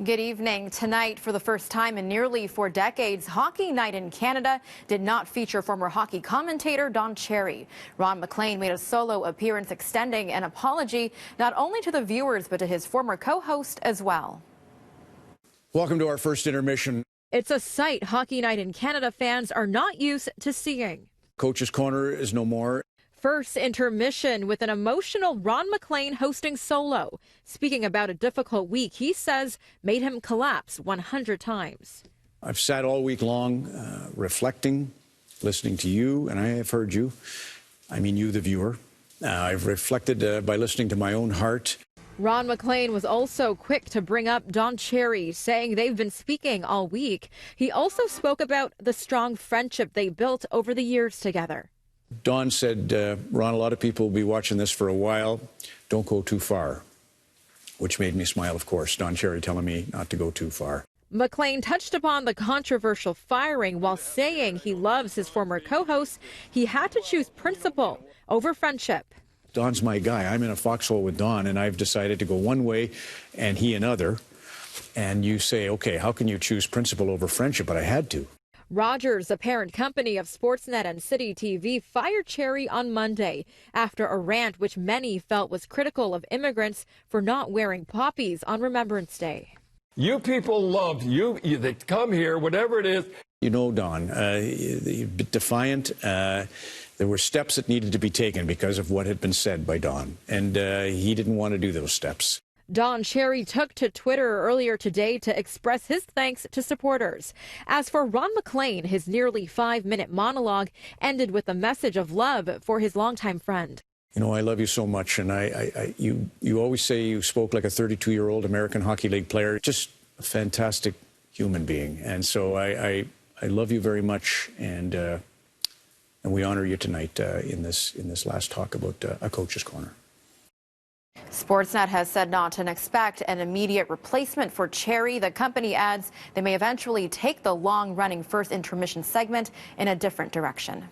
Good evening. Tonight, for the first time in nearly 4 decades, Hockey Night in Canada did not feature former hockey commentator Don Cherry. Ron MacLean made a solo appearance extending an apology not only to the viewers but to his former co-host as well. Welcome to our first intermission. It's a sight Hockey Night in Canada fans are not used to seeing. Coach's Corner is no more. First intermission with an emotional Ron MacLean hosting solo. Speaking about a difficult week he says made him collapse 100 times. I've sat all week long reflecting, listening to you, and I have heard you. I mean you, the viewer. I've reflected by listening to my own heart. Ron MacLean was also quick to bring up Don Cherry, saying they've been speaking all week. He also spoke about the strong friendship they built over the years together. Don said, Ron, a lot of people will be watching this for a while. Don't go too far, which made me smile, of course. Don Cherry telling me not to go too far. MacLean touched upon the controversial firing while saying he loves his former co-host. He had to choose principle over friendship. Don's my guy. I'm in a foxhole with Don, and I've decided to go one way and he another. And you say, okay, how can you choose principle over friendship? But I had to. Rogers, a parent company of Sportsnet and City TV, fired Cherry on Monday after a rant which many felt was critical of immigrants for not wearing poppies on Remembrance Day. You people loved you that come here, whatever it is. You know, Don, defiant. There were steps that needed to be taken because of what had been said by Don, and he didn't want to do those steps. Don Cherry took to Twitter earlier today to express his thanks to supporters. As for Ron MacLean, his nearly 5-minute monologue ended with a message of love for his longtime friend. You know, I love you so much, and you always say you spoke like a 32-year-old American Hockey League player. Just a fantastic human being, and so I love you very much, and we honor you tonight in this last talk about a Coach's Corner. Sportsnet has said not to expect an immediate replacement for Cherry. The company adds they may eventually take the long-running first intermission segment in a different direction.